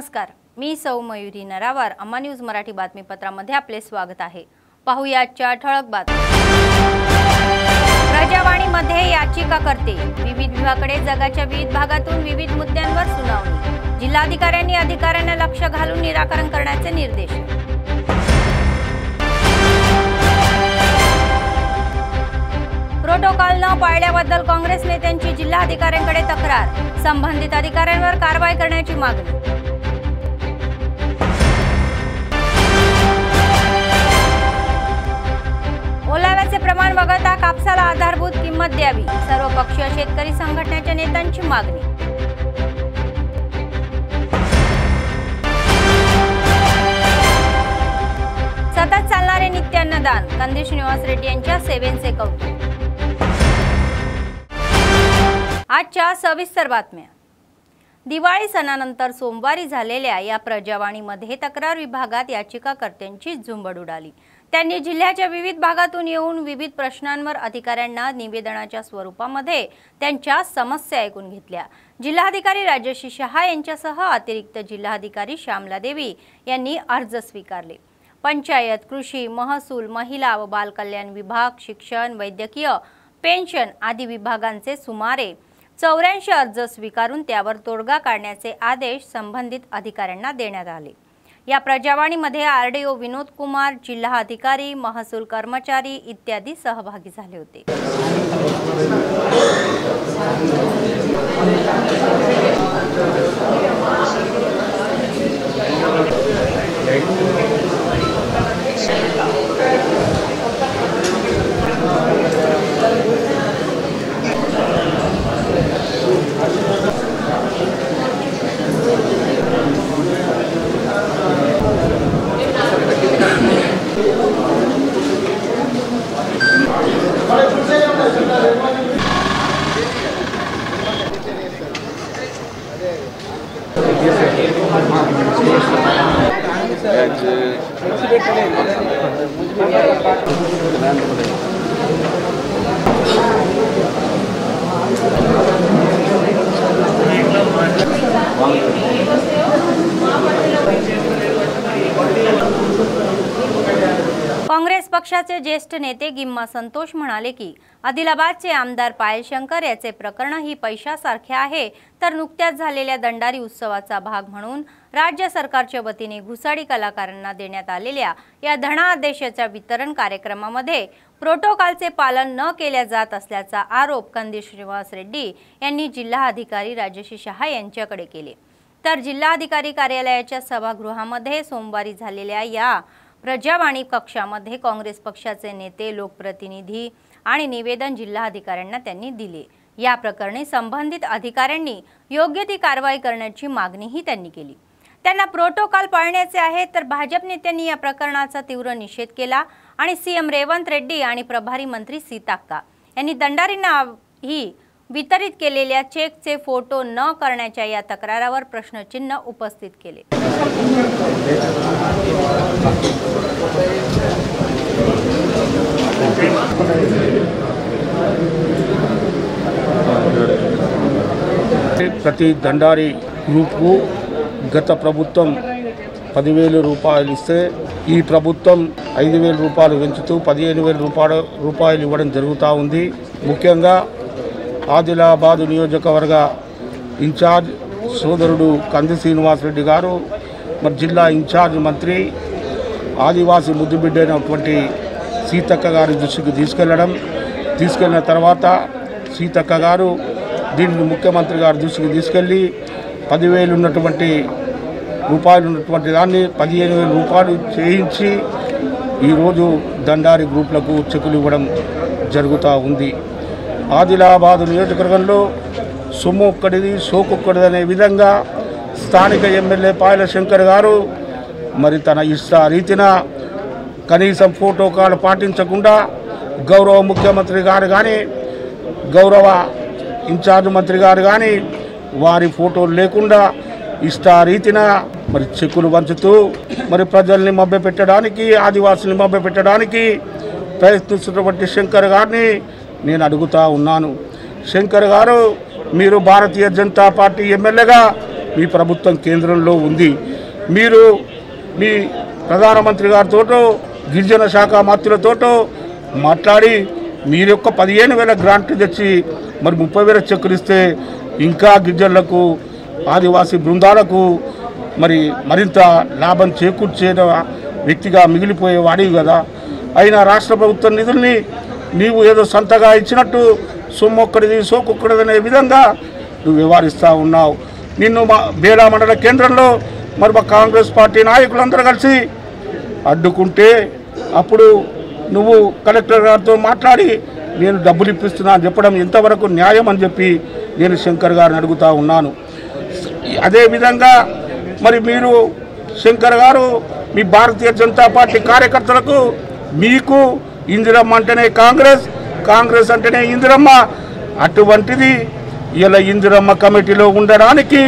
नमस्कार, मी सौ मयुरी नरावार। अम्मा न्यूज मराठी बातमीपत्रामध्ये आपले स्वागत आहे। पाहूया आजच्या ठळक बातम्या। प्रजावाणीमध्ये याचिकाकर्ते विविध विभागाकडे जगाच्या विविध भागातून विविध मुद्द्यांवर सुनावणी। जिल्हाधिकाऱ्यांनी अधिकाऱ्यांना लक्ष घालून निराकरण करण्याचे निर्देश। प्रोटोकॉल न पाळल्याबद्दल काँग्रेस नेत्यांची जिल्हाधिकाऱ्यांकडे तक्रार। संबंधित अधिकाऱ्यांवर कारवाई करण्याची मागणी। ओलाव्याचे प्रमाण वगळता कापसाला आधारभूत किंमत द्यावी। सर्वपक्षीय शेतकरी संघटनेच्या नेत्यांची मागणी। सतत चालणारे नित्य अन्नदान, कंदी श्रीनिवास रेड्डी यांच्या सेवेचे कौतुक। आजच्या सविस्तर बातम्या। दिवाळी सणानंतर सोमवारी झालेल्या या प्रजावाणीमध्ये तक्रार विभागात याचिकाकर्त्यांची झुंबड उडाली। त्यांनी जिल्ह्याच्या विविध भागातून येऊन विविध प्रश्नांवर अधिकाऱ्यांना निवेदनाच्या स्वरूपामध्ये त्यांच्या समस्या ऐकून घेतल्या। जिल्हाधिकारी राजश्री शहा यांच्यासह अतिरिक्त जिल्हाधिकारी श्यामला देवी यांनी अर्ज स्वीकारले। पंचायत, कृषी, महसूल, महिला व बाल कल्याण विभाग, शिक्षण, वैद्यकीय, पेन्शन आदी विभागांचे सुमारे 84 अर्ज स्वीकारून त्यावर तोडगा काढण्याचे आदेश संबंधित अधिकाऱ्यांना देण्यात आले। या प्रजावाणीमध्ये आरडीओ विनोद कुमार, जिल्हा अधिकारी, महसूल कर्मचारी इत्यादी सहभागी झाले होते। काँग्रेस पक्षाचे ज्येष्ठ नेते गिम्मा संतोष म्हणाले की आदिलाबादचे आमदार पायल शंकर याचे प्रकरण ही पैशासारखे आहे, तर नुकत्याच झालेल्या दंडारी उत्सवाचा भाग म्हणून राज्य सरकारच्या वतीने घुसाडी कलाकारांना देण्यात आलेल्या या धनादेशाच्या वितरण कार्यक्रमामध्ये प्रोटोकॉलचे पालन न केले जात असल्याचा आरोप कंदी श्रीनिवास रेड्डी यांनी जिल्हाधिकारी राजश्री शहा यांच्याकडे केले। तर जिल्हाधिकारी कार्यालयाच्या सभागृहामध्ये सोमवारी झालेल्या या प्रजावाणी कक्षामध्ये काँग्रेस पक्षाचे नेते, लोकप्रतिनिधी आणि निवेदन जिल्हाधिकाऱ्यांना त्यांनी दिले। या प्रकरणी संबंधित अधिकाऱ्यांनी योग्य ती कारवाई करण्याची मागणीही त्यांनी केली। त्यांना प्रोटोकॉल पाळण्याचे आहे, तर भाजप नेत्यांनी या प्रकरणाचा तीव्र निषेध केला आणि सीएम रेवंत रेड्डी आणि प्रभारी मंत्री सीताक्का यांनी दंडारींना ही वितरित केलेल्या चेकचे फोटो न करण्याच्या या तक्रारावर प्रश्नचिन्ह उपस्थित केले। ప్రతి దండారి గ్రూప్కు గత ప్రభుత్వం 10,000 రూపాయలు ఇస్తే ఈ ప్రభుత్వం 5,000 రూపాయలు పెంచుతూ 15,000 రూపాయలు ఇవ్వడం జరుగుతూ ఉంది। ముఖ్యంగా ఆదిలాబాద్ నియోజకవర్గ ఇన్ఛార్జ్ సోదరుడు కంది శ్రీనివాస్ రెడ్డి గారు, మరి జిల్లా ఇన్ఛార్జ్ మంత్రి ఆదివాసీ ముద్దుబిడ్డైనటువంటి సీతక్క గారి దృష్టికి తీసుకెళ్ళిన తర్వాత సీతక్క గారు దీన్ని ముఖ్యమంత్రి గారి దృష్టికి తీసుకెళ్ళి 10,000 ఉన్నటువంటి దాన్ని 15,000 రూపాయలు చేయించి ఈరోజు దండారి గ్రూపులకు చెక్కులు ఇవ్వడం జరుగుతూ ఉంది। ఆదిలాబాద్ నియోజకవర్గంలో సొమ్ము ఒక్కడిది సోకొక్కడిది అనే విధంగా స్థానిక ఎమ్మెల్యే పాయల శంకర్ గారు మరి తన ఇష్ట రీతిన కనీసం ప్రోటోకాల్ పాటించకుండా గౌరవ ముఖ్యమంత్రి గారు కానీ గౌరవ ఇన్ఛార్జ్ మంత్రి గారు కానీ వారి ఫోటోలు లేకుండా ఇష్టారీతిన మరి చెక్కులు పంచుతూ మరి ప్రజల్ని మభ్యపెట్టడానికి, ఆదివాసుల్ని మభ్యపెట్టడానికి ప్రయత్నిస్తున్నటువంటి శంకర్ గారిని నేను అడుగుతా ఉన్నాను। శంకర్ గారు, మీరు భారతీయ జనతా పార్టీ ఎమ్మెల్యేగా మీ ప్రభుత్వం కేంద్రంలో ఉంది. మీరు మీ ప్రధానమంత్రి గారితో గిరిజన శాఖ మంత్రులతో మాట్లాడి మీరు యొక్క 15,000 గ్రాంట్లు తెచ్చి మరి 30,000 చెక్కులు ఇస్తే ఇంకా గిరిజనులకు ఆదివాసీ బృందాలకు మరి మరింత లాభం చేకూర్చే వ్యక్తిగా మిగిలిపోయేవాడివి కదా. అయినా రాష్ట్ర ప్రభుత్వం నిధుల్ని నీవు ఏదో సొంతగా ఇచ్చినట్టు సొమ్మొక్కడిది సోకొక్కడిది అనే విధంగా నువ్వు వ్యవహరిస్తూ ఉన్నావు. నిన్ను మా బేలా మండల కేంద్రంలో మరి మా కాంగ్రెస్ పార్టీ నాయకులందరూ కలిసి అడ్డుకుంటే అప్పుడు నువ్వు కలెక్టర్ గారితో మాట్లాడి నేను డబ్బులు ఇప్పిస్తున్నా అని చెప్పడం ఎంతవరకు న్యాయం అని చెప్పి నేను శంకర్ గారిని అడుగుతూ ఉన్నాను. అదేవిధంగా మరి మీరు శంకర్ గారు మీ భారతీయ జనతా పార్టీ కార్యకర్తలకు మీకు ఇందిరమ్మ అంటేనే కాంగ్రెస్ అంటేనే ఇందిరమ్మ, అటువంటిది ఇలా ఇందిరమ్మ కమిటీలో ఉండడానికి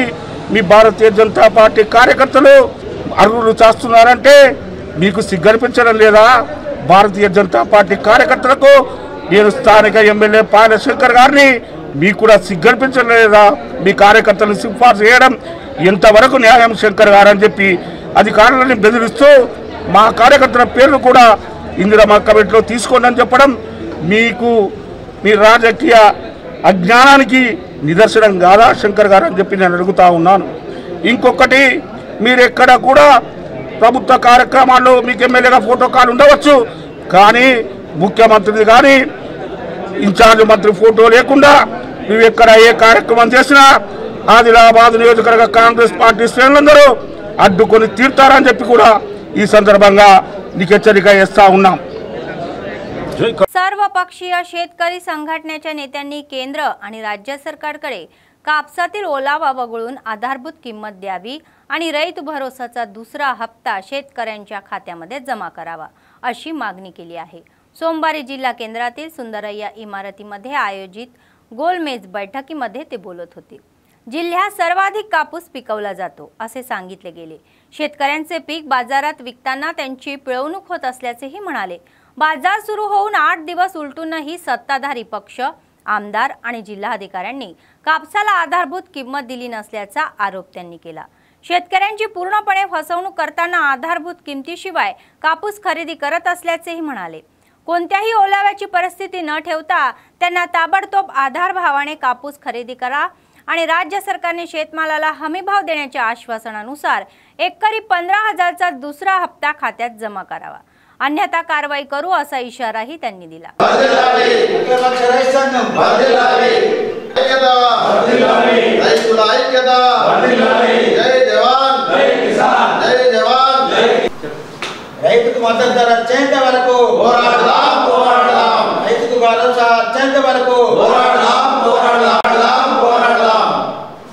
మీ భారతీయ జనతా పార్టీ కార్యకర్తలు అర్హులు చేస్తున్నారంటే మీకు సిగ్గనిపించడం లేదా? భారతీయ జనతా పార్టీ కార్యకర్తలకు నేను స్థానిక ఎమ్మెల్యే పాయల శంకర్ గారిని మీకు కూడా సిగ్గనిపించడం లేదా? మీ కార్యకర్తలను సిఫార్సు చేయడం ఎంతవరకు న్యాయం శంకర్ గారు అని చెప్పి అధికారులను బెదిరిస్తూ మా కార్యకర్తల పేర్లు కూడా ఇందిరమ్మ కమిటీలో తీసుకోండి అని చెప్పడం మీకు మీ రాజకీయ అజ్ఞానానికి నిదర్శనం కాదా శంకర్ గారు అని చెప్పి నేను అడుగుతూ ఉన్నాను. ఇంకొకటి, మీరు ఎక్కడ కూడా ప్రభుత్వ కార్యక్రమాల్లో మీకు ఎమ్మెల్యేగా ఫోటో కాల్ ఉండవచ్చు, కానీ ముఖ్యమంత్రిది కానీ ఇన్ఛార్జ్ మంత్రి ఫోటో లేకుండా నువ్వు ఎక్కడ ఏ కార్యక్రమం చేసినా ఆదిలాబాద్ నియోజకవర్గ కాంగ్రెస్ పార్టీ శ్రేణులందరూ అడ్డుకొని తీర్తారని చెప్పి కూడా ఈ संदर्भांगा నీకు హెచ్చరిక చేస్తా ఉన్నాం. सर्वपक्षीय शेतकरी संघटनेच्या नेत्यांनी केंद्र आणि राज्य सरकारकडे कापसातील ओलावा वगळून आधारभूत किंमत द्यावी आणि रैत भरोसाचा दुसरा हप्ता शेतकऱ्यांच्या खात्यामध्ये जमा करावा अशी मागणी केली आहे. सोमवारी जिल्हा केंद्रातील सुंदरय्या इमारतीमध्ये आयोजित गोलमेज बैठकीमध्ये ते बोलत होते. जिल्ह्यात सर्वाधिक कापूस पिकवला जातो असे सांगितले गेले. शेतकऱ्यांचे पीक बाजारात विकताना त्यांची पिळवणूक होत असल्याचेही म्हणाले. बाजार सुरू होऊन 8 दिवस उलटूनही सत्ताधारी पक्ष, आमदार आणि जिल्हाधिकाऱ्यांनी कापसाला आधारभूत किंमत दिली नसल्याचा आरोप त्यांनी केला. शेतकऱ्यांची पूर्णपणे फसवणूक करताना आधारभूत किमतीशिवाय कापूस खरेदी करत असल्याचेही म्हणाले. कोणत्याही ओलाव्याची परिस्थिती न ठेवता त्यांना ताबडतोब आधार भावाने कापूस खरेदी करा आणि राज्य सरकारने शेतमालाला हमी भाव देण्याच्या आश्वासनानुसार एकरी 15,000चा दुसरा हप्ता खात्यात जमा करावा, अन्यथा कारवाई करू असा इशाराही त्यांनी दिला. రైతుకు మద్దతు ధర వచ్చేంత వరకు పోరాడదాం పోరాడదాం, రైతుకు భరోసా వచ్చేంత వరకు పోరాడదాం పోరాడదాం పోరాడదాం.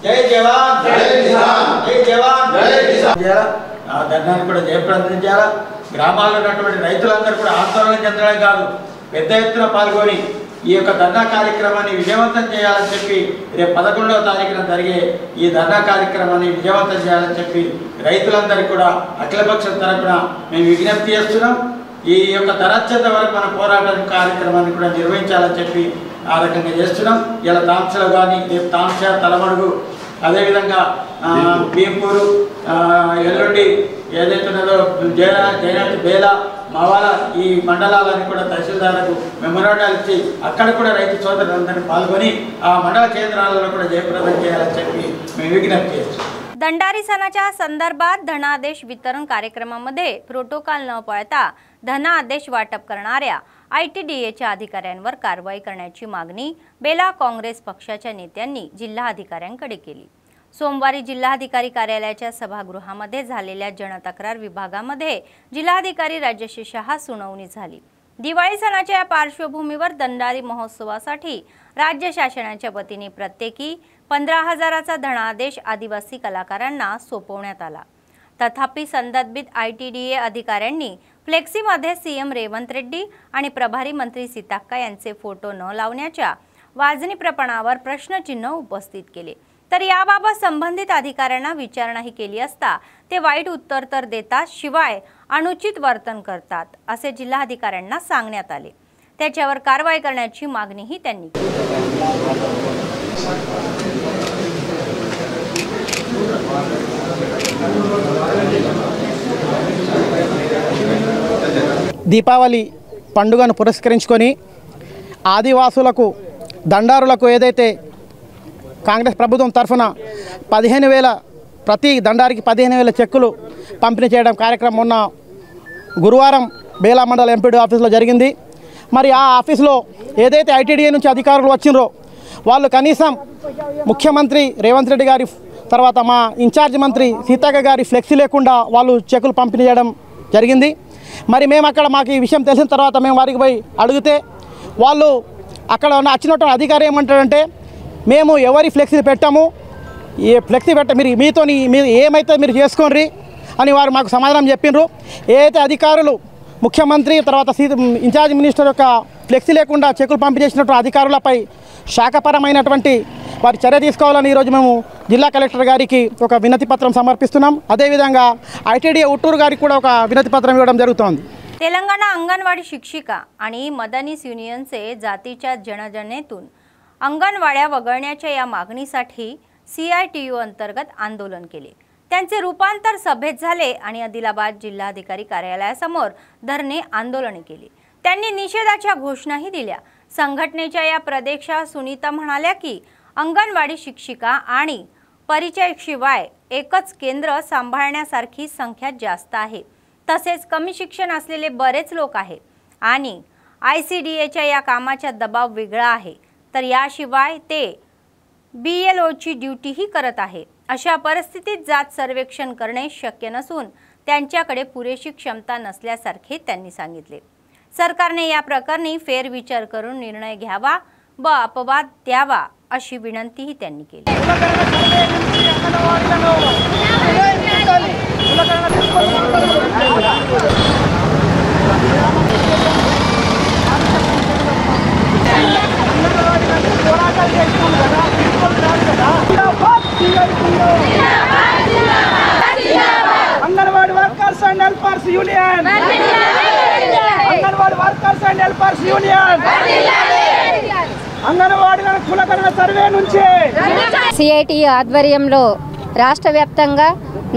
జై జవాన్ జై కిసాన్, జై జవాన్ జై కిసాన్. ఆ ధర్నాన్ని కూడా జయప్రదం చేయాలా. గ్రామాల్లో ఉన్నటువంటి రైతులందరూ కూడా ఆందోళన చెందడమే కాదు, పెద్ద ఎత్తున పాల్గొని ఈ యొక్క ధర్నా కార్యక్రమాన్ని విజయవంతం చేయాలని చెప్పి రేపు 11వ తారీఖున జరిగే ఈ ధర్నా కార్యక్రమాన్ని విజయవంతం చేయాలని చెప్పి రైతులందరికీ కూడా అఖిలపక్షం తరపున మేము విజ్ఞప్తి చేస్తున్నాం. ఈ యొక్క ధర వచ్చేంత వరకు మన పోరాట కార్యక్రమాన్ని కూడా నిర్వహించాలని చెప్పి ఆ రకంగా చేస్తున్నాం. ఇలా తాంసలో కానీ రేపు తాంస, తలమడుగు, అదేవిధంగా భీంపూరు, ఎల్లుండి ఏదైతే ఉన్నదో జయనాథ్, బేల, మావాల ఈ మండలాలని కూడా తహసీల్దార్లకు మెమోరాండాలు ఇచ్చి అక్కడ కూడా రైతు సోదరులందరినీ పాల్గొని ఆ మండల కేంద్రాలలో కూడా జయప్రదం చేయాలని చెప్పి మేము విజ్ఞప్తి చేస్తున్నాం. दंडारी सणाच्या संदर्भात धनादेश वितरण कार्यक्रमामध्ये प्रोटोकॉल न पाळता धनादेश वाटप करणाऱ्या ITDAच्या अधिकाऱ्यांवर कारवाई करण्याची मागणी बेला काँग्रेस पक्षाच्या नेत्यांनी जिल्हाधिकाऱ्यांकडे केली. सोमवारी जिल्हाधिकारी कार्यालयाच्या सभागृहामध्ये झालेल्या जनतक्रार विभागामध्ये जिल्हाधिकारी राजेश शहा सुनावणी झाली. दिवाळी सणाच्या या पार्श्वभूमीवर दंडारी महोत्सवासाठी राज्य शासनाच्या वतीने प्रत्येकी 15,000चा धनादेश आदिवासी कलाकारांना सोपवण्यात आला. तथापि संबंधित ITDA अधिकाऱ्यांनी फ्लेक्सीमध्ये सीएम रेवंत रेड्डी आणि प्रभारी मंत्री सीताक्का यांचे फोटो न लावण्याच्या वाजनीप्रपणावर प्रश्नचिन्ह उपस्थित केले. तर याबाबत संबंधित अधिकाऱ्यांना विचारणाही केली असता ते वाईट उत्तर तर देतात, शिवाय अनुचित वर्तन करतात असे जिल्हाधिकाऱ्यांना सांगण्यात आले. त्याच्यावर कारवाई करण्याची मागणीही त्यांनी केली. దీపావళి పండుగను పురస్కరించుకొని ఆదివాసులకు దండారులకు ఏదైతే కాంగ్రెస్ ప్రభుత్వం తరఫున 15,000 ప్రతి దండారికి 15,000 చెక్కులు పంపిణీ చేయడం కార్యక్రమం మొన్న గురువారం బేలా మండల ఎంపీడీ ఆఫీస్లో జరిగింది. మరి ఆ ఆఫీస్లో ఏదైతే ఐటీడీఏ నుంచి అధికారులు వచ్చిండ్రో వాళ్ళు కనీసం ముఖ్యమంత్రి రేవంత్ రెడ్డి గారి తర్వాత మా ఇన్ఛార్జ్ మంత్రి సీతక్క గారి ఫ్లెక్సీ లేకుండా వాళ్ళు చెక్కులు పంపిణీ చేయడం జరిగింది. మరి మేము అక్కడ మాకు ఈ విషయం తెలిసిన తర్వాత మేము వారికి పోయి అడిగితే వాళ్ళు అక్కడ ఉన్న వచ్చినటువంటి అధికారి ఏమంటాడంటే మేము ఎవరి ఫ్లెక్సీ పెట్టాము, ఏ ఫ్లెక్సీ మీరు ఏమైతే మీరు చేసుకోండి అని వారు మాకు సమాధానం చెప్పిండ్రు. ఏదైతే అధికారులు ముఖ్యమంత్రి తర్వాత ఇన్ఛార్జ్ మినిస్టర్ యొక్క ఫ్లెక్సీ లేకుండా చెక్కులు పంపిణీ చేసినటువంటి అధికారులపై శాఖపరమైనటువంటి వారి చర్య తీసుకోవాలని ఈరోజు మేము జిల్లా కలెక్టర్ గారికి ఒక వినతి పత్రం సమర్పిస్తున్నాం. అదేవిధంగా ఐటీడీఏ उट्टूर గారికి కూడా ఒక వినతి పత్రం ఇవ్వడం జరుగుతोंदी. तेलंगणा अंगणवाडी शिक्षिका आणि मदनीस युनियनचे जातीच्या जनगणनेतून अंगणवाड्या वगळण्याच्या या मागणीसाठी CITU अंतर्गत आंदोलन केले. त्यांचे रूपांतर सभेत झाले आणि आदिलाबाद जिल्हाधिकारी कार्यालयासमोर धरणे आंदोलने केली. त्यांनी निषेधाच्या घोषणाही दिल्या. संघटनेच्या या प्रदेशा सुनीता म्हणाल्या की अंगणवाडी शिक्षिका आणि परिचयशिवाय एकच केंद्र सांभाळण्यासारखी संख्या जास्त आहे. तसेच कमी शिक्षण असलेले बरेच लोक आहेत आणि ICDAच्या या कामाचा दबाव वेगळा आहे. तर याशिवाय ते BLOची ड्यूटीही करत आहे. अशा परिस्थितीत जात सर्वेक्षण करणे शक्य नसून त्यांच्याकडे पुरेशी क्षमता नसल्यासारखे त्यांनी सांगितले. सरकारने या प्रकरणी फेरविचार करून निर्णय घ्यावा व अपवाद द्यावा अशी विनंतीही त्यांनी केली. Anganwadi workers and helpers union, anganwadi workers and helpers union, అంగన్వాడీల కులకరణ సర్వే నుంచి CITU ఆధ్వర్యంలో రాష్ట్ర వ్యాప్తంగా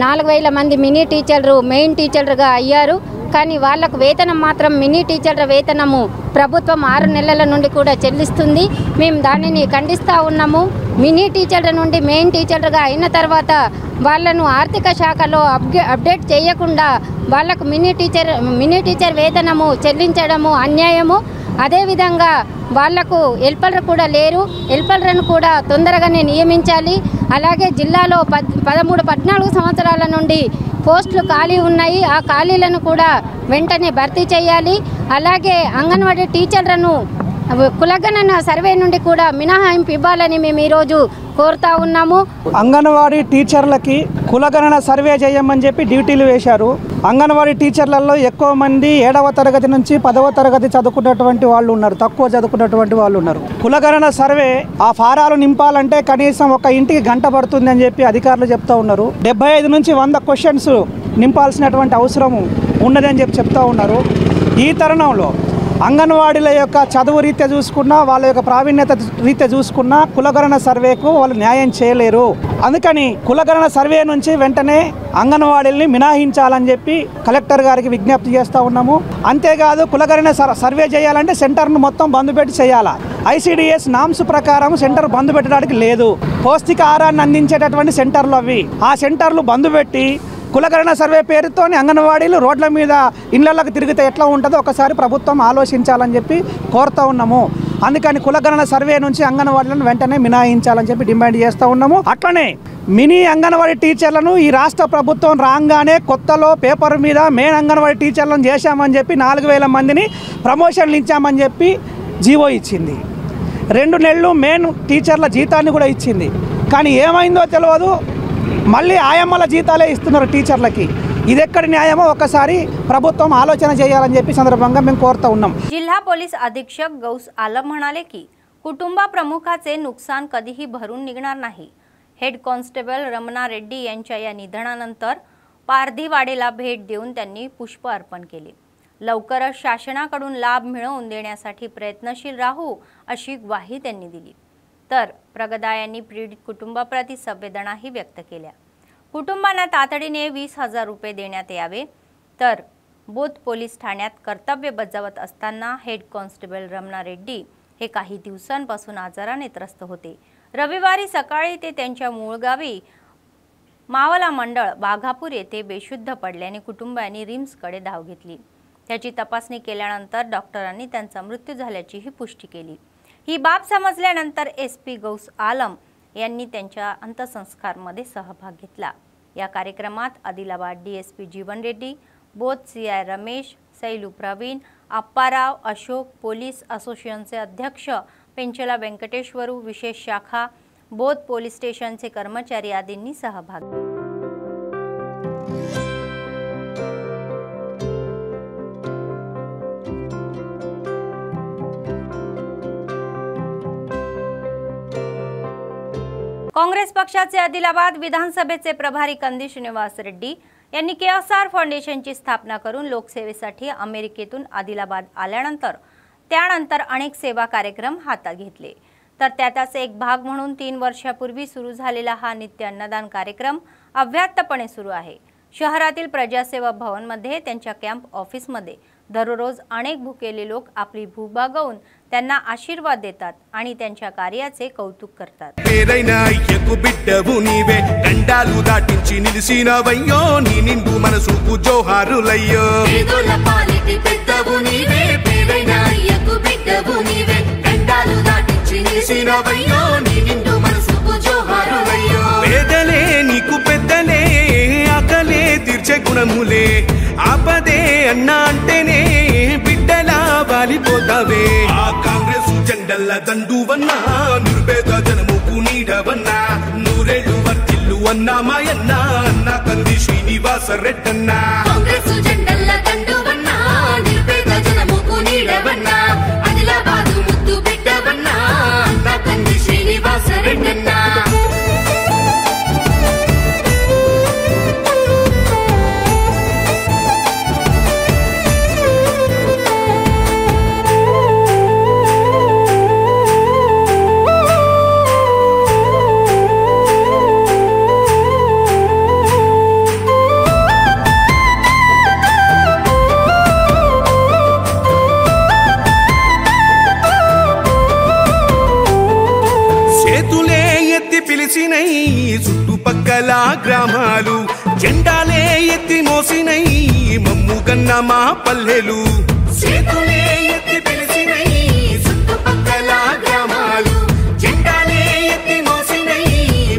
4,000 మంది మినీ టీచర్లు మెయిన్ టీచర్లుగా అయ్యారు. కానీ వాళ్లకు వేతనం మాత్రం మినీ టీచర్ల వేతనము ప్రభుత్వం 6 నెలల నుండి కూడా చెల్లిస్తుంది. మేము దానిని ఖండిస్తూ ఉన్నాము. మినీ టీచర్ల నుండి మెయిన్ టీచర్లుగా అయిన తర్వాత వాళ్ళను ఆర్థిక శాఖలో అప్డేట్ చేయకుండా వాళ్లకు మినీ టీచర్ వేతనము చెల్లించడము అన్యాయము. అదేవిధంగా వాళ్లకు హెల్పర్లు కూడా లేరు. హెల్పర్లను కూడా తొందరగానే నియమించాలి. అలాగే జిల్లాలో 13-14 సంవత్సరాల నుండి పోస్టులు ఖాళీ ఉన్నాయి. ఆ ఖాళీలను కూడా వెంటనే భర్తీ చేయాలి. అలాగే అంగన్వాడీ టీచర్లను కులగణన సర్వే నుండి కూడా మినహాయింపు ఇవ్వాలని మేము ఈరోజు కోరుతా ఉన్నాము. అంగన్వాడీ టీచర్లకి కులగణన సర్వే చేయమని చెప్పి డ్యూటీలు వేశారు. అంగన్వాడీ టీచర్లలో ఎక్కువ మంది 7వ తరగతి నుంచి 10వ తరగతి చదువుకున్నటువంటి వాళ్ళు ఉన్నారు, తక్కువ చదువుకున్నటువంటి వాళ్ళు ఉన్నారు. కులగణన సర్వే ఆ ఫారాలు నింపాలంటే కనీసం ఒక ఇంటికి గంట పడుతుంది అని చెప్పి అధికారులు చెప్తా ఉన్నారు. 75 నుంచి 100 క్వశ్చన్స్ నింపాల్సినటువంటి అవసరం ఉన్నదని చెప్పి చెప్తా ఉన్నారు. ఈ తరుణంలో అంగన్వాడీల యొక్క చదువు రీత్యా చూసుకున్నా, వాళ్ళ యొక్క ప్రావీణ్యత రీత్యా చూసుకున్నా కులగణన సర్వేకు వాళ్ళు న్యాయం చేయలేరు. అందుకని కులగణన సర్వే నుంచి వెంటనే అంగన్వాడీల్ని మినహాయించాలని చెప్పి కలెక్టర్ గారికి విజ్ఞప్తి చేస్తూ ఉన్నాము. అంతేకాదు కులగణన సర్వే చేయాలంటే సెంటర్ను మొత్తం బంద్ పెట్టి చేయాలా. ICDS నామ్స్ ప్రకారం సెంటర్ బంద్ పెట్టడానికి లేదు. పౌష్టికాహారాన్ని అందించేటటువంటి సెంటర్లు అవి. ఆ సెంటర్లు బంద్ పెట్టి కులగణన సర్వే పేరుతో అంగన్వాడీలు రోడ్ల మీద ఇళ్లలోకి తిరిగితే ఎట్లా ఉంటుందో ఒకసారి ప్రభుత్వం ఆలోచించాలని చెప్పి కోరుతూ ఉన్నాము. అందుకని కులగణన సర్వే నుంచి అంగన్వాడీలను వెంటనే మినహాయించాలని చెప్పి డిమాండ్ చేస్తూ ఉన్నాము. అట్లనే మినీ అంగన్వాడీ టీచర్లను ఈ రాష్ట్ర ప్రభుత్వం రాగానే కొత్తలో పేపర్ మీద మెయిన్ అంగన్వాడీ టీచర్లను చేశామని చెప్పి 4,000 మందిని ప్రమోషన్లు ఇచ్చామని చెప్పి జీవో ఇచ్చింది. 2 నెలలు మెయిన్ టీచర్ల జీతాన్ని కూడా ఇచ్చింది. కానీ ఏమైందో తెలియదు, మళ్ళీ ఆయమ్మల జీతాలే ఇస్తున్నారు టీచర్లకి. ఇది ఎక్కడి న్యాయమో ఒకసారి ప్రభుత్వం ఆలోచన చేయాలని చెప్పి సందర్భంగా మేము కోరుతా ఉన్నాం. जिल्हा पोलीस अधीक्षक गौस आलम म्हणाले की कुटुंबा प्रमुखाचे नुकसान कधीही भरून निघणार नाही. हेड कॉन्स्टेबल रमणा रेड्डी यांच्या या निधनानंतर पारधीवाडेला भेट देऊन त्यांनी पुष्प अर्पण केले. लवकरच शासनाकडून लाभ मिळवून देण्यासाठी प्रयत्नशील राहू अशी ग्वाही त्यांनी दिली. तर प्रगदा यांनी पीडित कुटुंबाप्रती संवेदनाही व्यक्त केल्या. कुटुंबांना तातडीने 20,000 रुपये देण्यात यावे। तर बोध पोलीस ठाण्यात कर्तव्य बजावत असताना हेड कॉन्स्टेबल रमणा रेड्डी हे काही दिवसांपासून आजाराने त्रस्त होते। रविवारी सकाळी ते त्यांच्या मूळ गावी मावला मंडळ बाघापूर येथे बेशुद्ध पडल्याने कुटुंबांनी रिम्सकडे धाव घेतली। त्याची तपासणी केल्यानंतर डॉक्टरांनी त्यांचा मृत्यू झाल्याचीही पुष्टी केली। ही बाब समजल्यानंतर SP गौस आलम यांनी त्यांच्या अंत्यसंस्कारमध्ये सहभाग घेतला। या कार्यक्रमात आदिलाबाद DSP जीवन रेड्डी, बोध CI रमेश, सैलू प्रवीण, अप्पाराव, अशोक, पोलीस असोसिएशनचे अध्यक्ष पेंचला वेंकटेश्वरू, विशेष शाखा बोध पोलीस स्टेशनचे कर्मचारी आदींनी सहभाग घेतला। काँग्रेस पक्षाचे आदिलाबाद विधानसभेचे प्रभारी कंदी श्रीनिवास रेड्डी यांनी KSR फाउंडेशनची स्थापना करून लोकसेवेसाठी अमेरिकेतून आदिलाबाद आल्यानंतर त्यानंतर अनेक सेवा कार्यक्रम हातात घेतले। तर त्याचाच एक भाग म्हणून 3 वर्षापूर्वी सुरू झालेला हा नित्य अन्नदान कार्यक्रम अव्याहतपणे सुरू आहे। शहरातील प्रजासेवा भवनमध्ये त्यांच्या कॅम्प ऑफिसमध्ये दररोज अनेक भुकेले लोक आपली भूक भागवून त्यांना आशीर्वाद देतात आणि त्यांच्या कार्याचे कौतुक करतात। గుణములే ఆపదే అన్నా అంటేనే బిడ్డలా వాలిపోతావే ఆ కాంగ్రెస్ జెండల్ల దండువన్నా నిర్భేద జనముకు నీడవన్నా నూరేళ్ళు వర్తిల్లు అన్నా మాయన్నా అన్నా కంది శ్రీనివాస రెడ్డన్నా కాంగ్రెస్ జెండల్ల దండువన్నా నిర్భేద జనముకు నీడవన్నా ఆదిలాబాదు ముద్దు బిడ్డవన్నా అన్నా కంది శ్రీనివాస రెడ్డన్నా చుట్టుపక్కల గ్రామాలు జెండాలే ఎత్తి మోసినై మమ్ము కన్న మా పల్లెలు చేతులే ఎత్తి పిలిచినై చుట్టుపక్కల గ్రామాలు జెండాలే ఎత్తి మోసినై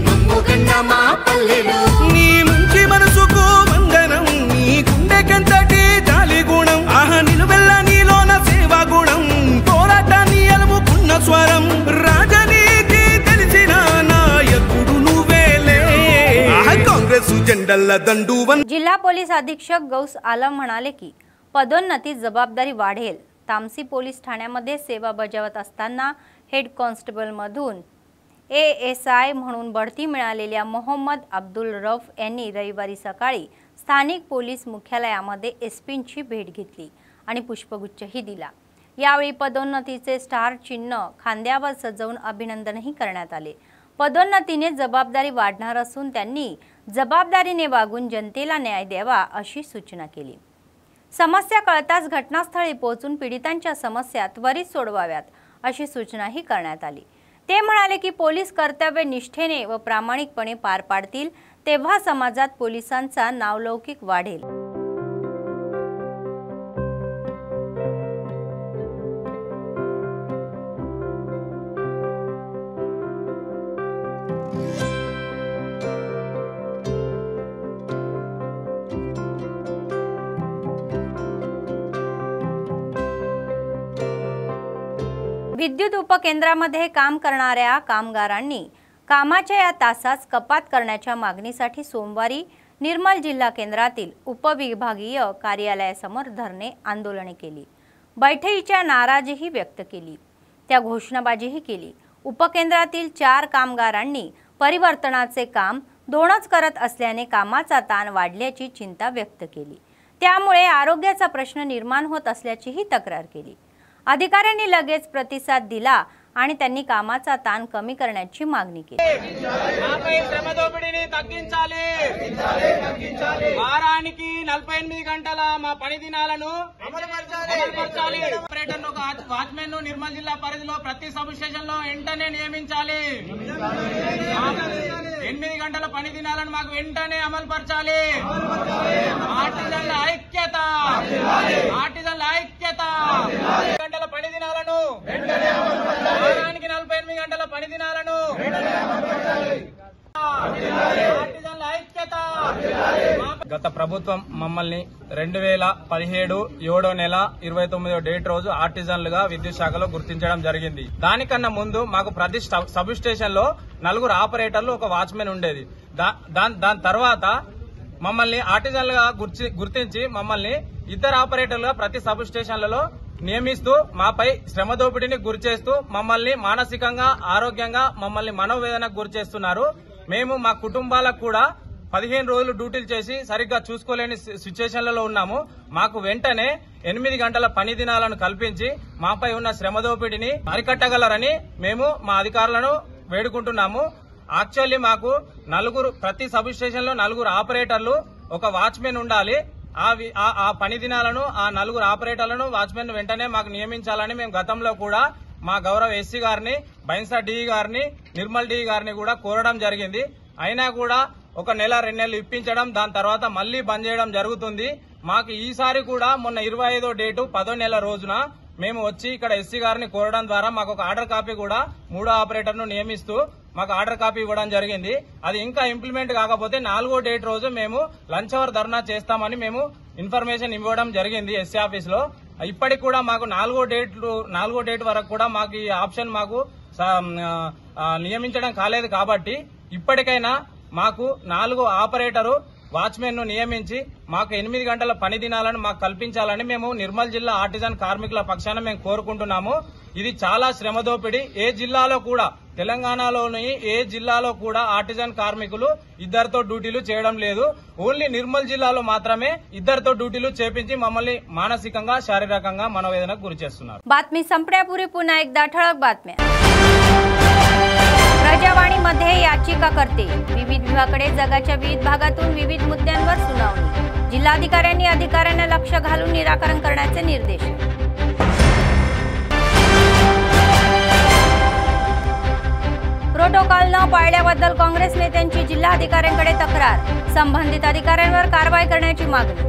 మమ్ము కన్న మా పల్లెలు నీ మంచి మనసుకు వందనం నీ గుండెకంతటి జాలి గుణం ఆహా నిలువెల్ల నీలోన సేవా గుణం పోరాటాన్ని అలుముకున్న స్వరం రాజనీతి తెలిసిన నాయకుడు जिल्हा पोलीस अधीक्षक गौस आलम म्हणाले की पदोन्नतीत जबाबदारी वाढेल। तामसी पोलीस ठाण्यामध्ये सेवा बजावत असताना हेड कॉन्स्टेबल मधून ASI म्हणून बढती मिळालेल्या मोहम्मद अब्दुल रौफ यांनी रविवारी सकाळी स्थानिक पोलीस मुख्यालयामध्ये SPंची भेट घेतली आणि पुष्पगुच्छही दिला। यावेळी पदोन्नतीचे स्टार चिन्ह खांद्यावर सजवून अभिनंदनही करण्यात आले। पदोन्नतीने जबाबदारी वाढणार असून त्यांनी जबाबदारीने वागून जनतेला न्याय द्यावा अशी सूचना केली। समस्या कळताच घटनास्थळी पोहोचून पीडितांच्या समस्या त्वरित सोडवाव्यात अशी सूचनाही करण्यात आली। ते म्हणाले की पोलीस कर्तव्य निष्ठेने व प्रामाणिकपणे पार पाडतील तेव्हा समाजात पोलिसांचा नावलौकिक वाढेल। विद्युत उपकेंद्रामध्ये काम करणाऱ्या कामगारांनी कामाच्या या तासास कपात करण्याच्या मागणीसाठी सोमवारी निर्मल जिल्हा केंद्रातील उपविभागीय कार्यालयासमोर धरणे आंदोलने केली। बैठकीच्या नाराजीही व्यक्त केली, त्या घोषणाबाजीही केली। उपकेंद्रातील 4 कामगारांनी परिवर्तनाचे काम 2च करत असल्याने कामाचा ताण वाढल्याची चिंता व्यक्त केली। त्यामुळे आरोग्याचा प्रश्न निर्माण होत असल्याचीही तक्रार केली। अधिकाऱ्यांनी लगेच प्रतिसाद दिला आणि त्यांनी कामाचा ताण कमी करण्याची मागणी केली। శ్రమదోపిడీని తగ్గించాలి వారానికి 48 గంటల మా పని దినాలను అమలుపరచాలి ఆపరేటర్ను వాచ్మెన్ ను నిర్మల్ జిల్లా పరిధిలో ప్రతి సబ్ స్టేషన్ లో వెంటనే నియమించాలి 8 గంటల పని దినాలను మాకు వెంటనే అమలుపరచాలి ఆర్టిజన్ల ఐక్యత గంటల పని దినాలను వారానికి 48 గంటల పని దినాలను గత ప్రభుత్వం మమ్మల్ని 2017 7వ నెల 29వ డేట్ రోజు ఆర్టిజన్లుగా విద్యుత్ శాఖలో గుర్తించడం జరిగింది। దానికన్నా ముందు మాకు ప్రతి సబ్ స్టేషన్ లో 4 ఆపరేటర్లు ఒక వాచ్మెన్ ఉండేది। దాని తర్వాత మమ్మల్ని ఆర్టిజన్లుగా గుర్తించి మమ్మల్ని 2 ఆపరేటర్లుగా ప్రతి సబ్ స్టేషన్లలో నియమిస్తూ మాపై శ్రమ దోపిడీని గురిచేస్తూ మమ్మల్ని మానసికంగా ఆరోగ్యంగా మమ్మల్ని మనోవేదనకు గురిచేస్తున్నారు। మేము మా కుటుంబాలకు కూడా 15 రోజులు డ్యూటీలు చేసి సరిగ్గా చూసుకోలేని సిచ్యువేషన్లలో ఉన్నాము। మాకు వెంటనే 8 గంటల పని దినాలను కల్పించి మాపై ఉన్న శ్రమ దోపిడీని అరికట్టగలరని మేము మా అధికారులను వేడుకుంటున్నాము। యాక్చువల్లీ మాకు ప్రతి సబ్ స్టేషన్ లో 4 ఆపరేటర్లు ఒక వాచ్మెన్ ఉండాలి। ఆ పని దినాలను ఆ 4 ఆపరేటర్లను వాచ్మెన్ వెంటనే మాకు నియమించాలని మేము గతంలో కూడా మా గౌరవ ఎస్సీ గారిని, బైన్సా డిఈ గారిని, నిర్మల్ డిఈ గారిని కూడా కోరడం జరిగింది। అయినా కూడా 1 నెల 2 నెలలు ఇప్పించడం, దాని తర్వాత మళ్లీ బంద్ చేయడం జరుగుతుంది। మాకు ఈసారి కూడా మొన్న 25వ డేటు 10వ నెల రోజున మేము వచ్చి ఇక్కడ ఎస్సీ గారిని కోరడం ద్వారా మాకు ఒక ఆర్డర్ కాపీ కూడా 3వ ఆపరేటర్ను నియమిస్తూ మాకు ఆర్డర్ కాపీ ఇవ్వడం జరిగింది। అది ఇంకా ఇంప్లిమెంట్ కాకపోతే 4వ డేట్ రోజు మేము లంచ్ అవర్ ధర్నా చేస్తామని మేము ఇన్ఫర్మేషన్ ఇవ్వడం జరిగింది ఎస్సీ ఆఫీస్ లో। ఇప్పటికి కూడా మాకు 4వ డేట్ వరకు కూడా మాకు ఈ ఆప్షన్ మాకు నియమించడం కాలేదు కాబట్టి ఇప్పటికైనా మాకు 4 ఆపరేటరు వాచ్మెన్ ను నియమించి మాకు 8 గంటల పని దినాలను మాకు కల్పించాలని మేము నిర్మల్ జిల్లా ఆర్టిజన్ కార్మికుల పక్షాన మేము కోరుకుంటున్నాము। ఇది చాలా శ్రమ దోపిడీ। ఏ జిల్లాలో కూడా, తెలంగాణలోని ఏ జిల్లాలో కూడా ఆర్టిజన్ కార్మికులు 2తో డ్యూటీలు చేయడం లేదు। ఓన్లీ నిర్మల్ జిల్లాలో మాత్రమే 2తో డ్యూటీలు చేపించి మమ్మల్ని మానసికంగా, శారీరకంగా మనోవేదనకు గురి చేస్తున్నారు। बातमी संपण्यापूर्वी पुन्हा एकदा ठळक बातम्या। प्रजावाणीमध्ये याचिकाकर्ते विविध विभागाकडे जगाच्या विविध भागातून विविध मुद्द्यांवर सुनावणी। जिल्हाधिकाऱ्यांनी अधिकाऱ्यांना लक्ष घालून निराकरण करण्याचे निर्देश। प्रोटोकॉल न पाळल्याबद्दल काँग्रेस नेत्यांची जिल्हाधिकाऱ्यांकडे तक्रार। संबंधित अधिकाऱ्यांवर कारवाई करण्याची मागणी।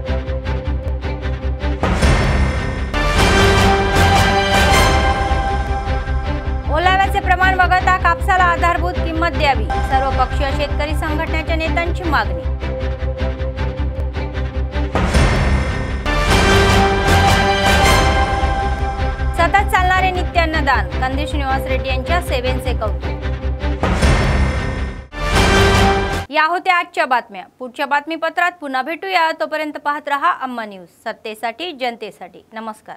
ओलाव्याचे प्रमाण वगळता कापसाला आधारभूत किंमत द्यावी। सर्वपक्षीय शेतकरी संघटनेच्या नेत्यांची मागणी। सतत चालणारे नित्य अन्नदान, कंदी श्रीनिवास रेड्डी यांच्या सेवेचे कौतुक। या होत्या आजच्या बातम्या। पुढच्या बातमीपत्रात पुन्हा भेटूया। तोपर्यंत पाहत रहा अम्मा न्यूज, सत्तेसाठी जनतेसाठी। नमस्कार।